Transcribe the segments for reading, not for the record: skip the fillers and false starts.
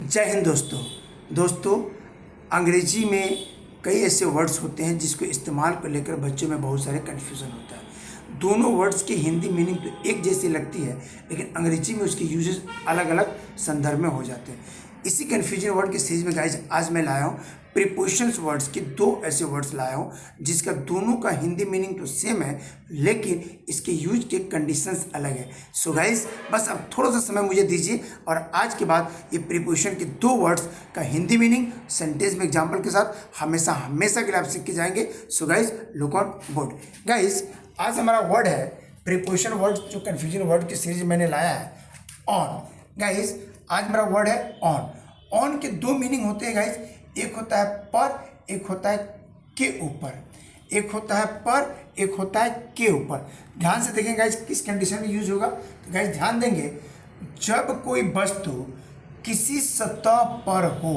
जय हिंद दोस्तों। अंग्रेजी में कई ऐसे वर्ड्स होते हैं जिसको इस्तेमाल को लेकर बच्चों में बहुत सारे कन्फ्यूज़न होता है। दोनों वर्ड्स की हिंदी मीनिंग तो एक जैसी लगती है, लेकिन अंग्रेजी में उसके यूजेस अलग अलग संदर्भ में हो जाते हैं। इसी कन्फ्यूजन वर्ड की सीरीज में गाइज आज मैं लाया हूँ प्रीपोजिशंस वर्ड्स के दो ऐसे वर्ड्स लाया हूँ जिसका दोनों का हिंदी मीनिंग तो सेम है, लेकिन इसके यूज के कंडीशंस अलग है। सो गाइज बस अब थोड़ा सा समय मुझे दीजिए और आज के बाद ये प्रीपोजिशन के दो वर्ड्स का हिंदी मीनिंग सेंटेंस में एग्जाम्पल के साथ हमेशा के लिए आप सीख के जाएंगे। So guys look on board. Guys आज हमारा वर्ड है प्रीपोजिशन वर्ड, जो कन्फ्यूजन वर्ड की सीरीज मैंने लाया है ऑन। गाइज आज मेरा वर्ड है ऑन। ऑन के दो मीनिंग होते हैं गाइज, एक होता है पर, एक होता है के ऊपर। एक होता है पर, एक होता है के ऊपर। ध्यान से देखें गाइज किस कंडीशन में यूज होगा। तो गाइज ध्यान देंगे, जब कोई वस्तु किसी सतह पर हो,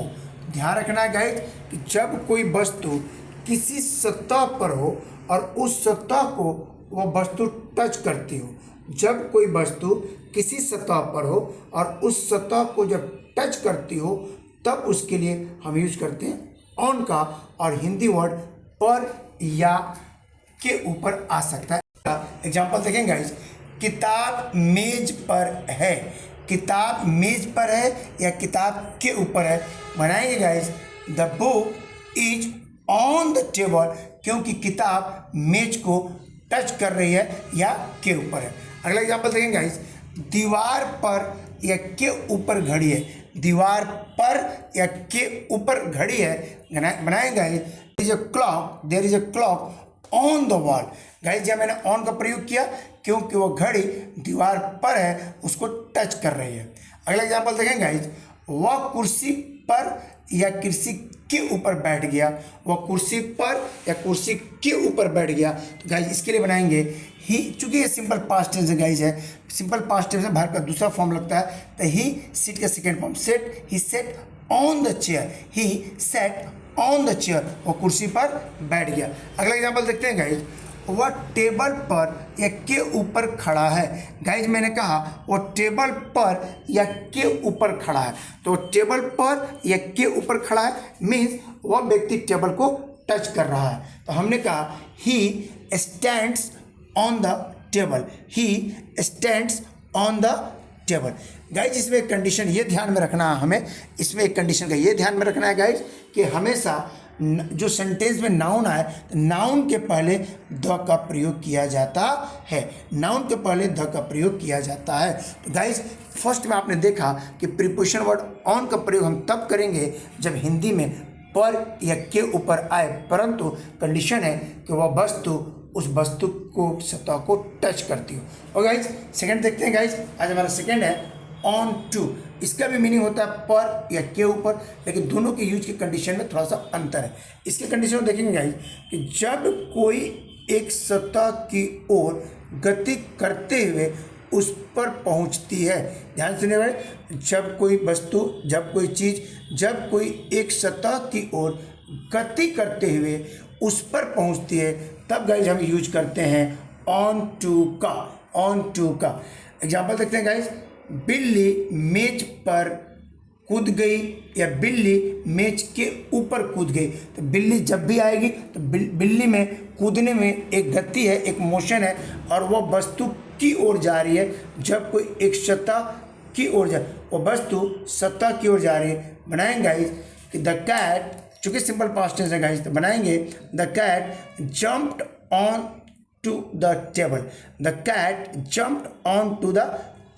ध्यान रखना है गाइज कि जब कोई वस्तु किसी सतह पर हो और उस सतह को वह वस्तु टच करती हो, जब कोई वस्तु किसी सतह पर हो और उस सतह को जब टच करती हो तब उसके लिए हम यूज करते हैं ऑन का, और हिंदी वर्ड पर या के ऊपर आ सकता है। एग्जाम्पल देखें गाइज, किताब मेज पर है। किताब मेज पर है या किताब के ऊपर है, बनाएंगे guys the book is on the table, क्योंकि किताब मेज को टच कर रही है या के ऊपर है। अगला एग्जाम्पल देखें गाइज, दीवार पर या के ऊपर घड़ी है। दीवार पर या के ऊपर घड़ी है, बनाएंगे guys there is a clock on the wall. Guys जब मैंने ऑन का प्रयोग किया क्योंकि वो घड़ी दीवार पर है, उसको टच कर रही है। अगला एग्जाम्पल देखें गाइज, वह कुर्सी पर या कुर्सी के ऊपर बैठ गया। वह कुर्सी पर या कुर्सी के ऊपर बैठ गया। तो गाइज इसके लिए बनाएंगे ही, चूंकि ये सिंपल पास्ट टेंस गाइज है, सिंपल पास्ट टेंस में भार का दूसरा फॉर्म लगता है, तो ही सीट का second form set. He set on the chair. He set on the chair, वो कुर्सी पर बैठ गया। अगला एग्जाम्पल देखते हैं गाइज, वह टेबल पर या के ऊपर खड़ा है। गाइज मैंने कहा वो टेबल पर या के ऊपर खड़ा है, तो टेबल पर या के ऊपर खड़ा है मीन्स वह व्यक्ति टेबल को टच कर रहा है। तो हमने कहा he stands on the table. He stands on the table. Guys इसमें एक कंडीशन ये ध्यान में रखना है हमें, इसमें एक कंडीशन का ये ध्यान में रखना है गाइज कि हमेशा जो सेंटेंस में नाउन आए तो नाउन के पहले द का प्रयोग किया जाता है। नाउन के पहले द का प्रयोग किया जाता है। तो गाइज फर्स्ट में आपने देखा कि प्रीपोजिशन वर्ड ऑन का प्रयोग हम तब करेंगे जब हिंदी में पर या के ऊपर आए, परंतु कंडीशन है कि वह वस्तु उस वस्तु को सतह को टच करती हो। और गाइज सेकंड देखते हैं गाइज, आज हमारा सेकंड है ऑन टू। इसका भी मीनिंग होता है पर या के ऊपर, लेकिन दोनों के यूज के कंडीशन में थोड़ा सा अंतर है। इसके कंडीशन में देखेंगे गाइज कि जब कोई एक सतह की ओर गति करते हुए उस पर पहुंचती है। ध्यान सुनिए भाई, जब कोई वस्तु, जब कोई चीज़, जब कोई एक सतह की ओर गति करते हुए उस पर पहुंचती है, तब गाइज हम यूज करते हैं ऑन टू का। ऑन टू का एग्जाम्पल देखते हैं गाइज, बिल्ली मेज पर कूद गई या बिल्ली मेज के ऊपर कूद गई। तो बिल्ली जब भी आएगी तो बिल्ली में कूदने में एक गति है, एक मोशन है, और वह वस्तु की ओर जा रही है। जब कोई एक सतह की ओर जा, वह वस्तु सतह की ओर जा रही है। बनाएंगे गाइज कि द कैट, चूँकि सिंपल पास्ट टेंस है गाइज, तो बनाएंगे the cat jumped onto the table. The cat jumped onto the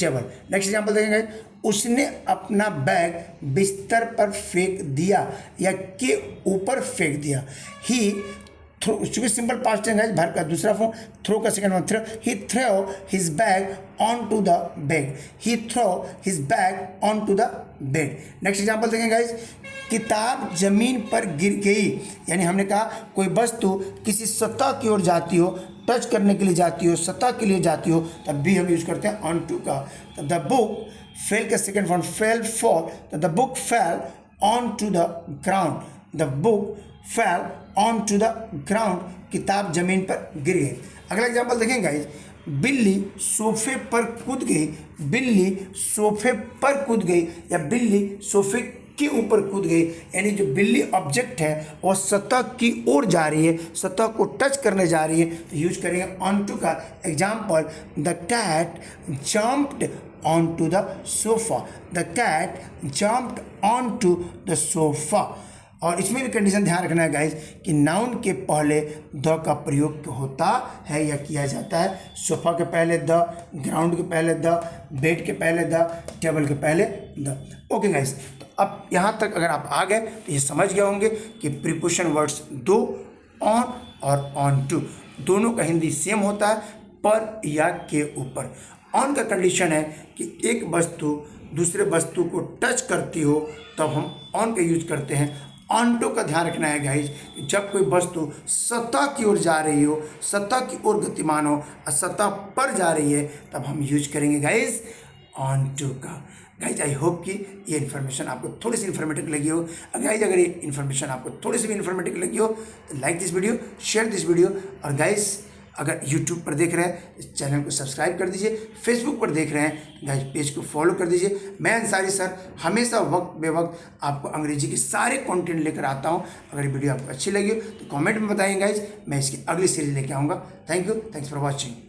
table. Next example देखेंगे, उसने अपना बैग बिस्तर पर फेंक दिया या के ऊपर फेंक दिया। ही थ्रो, चूंकि सिंपल पास्ट टेंस है, भार का दूसरा फॉर्म थ्रो का second form throw. He throw his bag onto the bed. He throw his bag onto the bed. Next example देखेंगे गाइज, किताब जमीन पर गिर गई। यानी हमने कहा कोई वस्तु किसी सतह की ओर जाती हो, टच करने के लिए जाती हो, सतह के लिए जाती हो, तब भी हम यूज करते हैं ऑन टू का। तो द बुक फेल का सेकेंड फॉर्म फेल फॉल, तो the book fell onto the ground. The book fell onto the ground, किताब जमीन पर गिर गई। अगला एग्जाम्पल देखेंगे गाइज, बिल्ली सोफे पर कूद गई, बिल्ली सोफे पर कूद गई, या बिल्ली सोफे के ऊपर कूद गई। यानी जो बिल्ली ऑब्जेक्ट है वो सतह की ओर जा रही है, सतह को टच करने जा रही है, तो यूज करेंगे ऑन टू का। Example, the cat jumped onto the sofa, the cat jumped onto the sofa. और इसमें भी कंडीशन ध्यान रखना है गाइज कि नाउन के पहले द का प्रयोग होता है या किया जाता है। सोफा के पहले द, ग्राउंड के पहले द, बेड के पहले द, टेबल के पहले द। ओके गाइज, तो अब यहाँ तक अगर आप आ गए तो ये समझ गए होंगे कि प्रीपोजिशन वर्ड्स दो, ऑन और ऑन टू, दोनों का हिंदी सेम होता है, पर या के ऊपर। ऑन का कंडीशन है कि एक वस्तु दूसरे वस्तु को टच करती हो तब हम ऑन का यूज करते हैं। ऑन टू का ध्यान रखना है गाइज, जब कोई वस्तु सतह की ओर जा रही हो, सतह की ओर गतिमान हो और सतह पर जा रही है, तब हम यूज करेंगे गाइज ऑन टू का। गाइज आई होप कि ये इन्फॉर्मेशन आपको थोड़ी सी इन्फॉर्मेटिव लगी हो। गाइज अगर ये इन्फॉर्मेशन आपको थोड़ी सी भी इन्फॉर्मेटिव लगी हो तो like this video, share this video. और गाइज अगर YouTube पर देख रहे हैं इस चैनल को सब्सक्राइब कर दीजिए, फेसबुक पर देख रहे हैं गाइज पेज को फॉलो कर दीजिए। मैं अंसारी सर हमेशा वक्त बे वक्त आपको अंग्रेजी के सारे कंटेंट लेकर आता हूं। अगर ये वीडियो आपको अच्छी लगी हो तो कमेंट में बताइए गाइज, मैं इसकी अगली सीरीज लेके आऊँगा। Thank you, thanks for watching.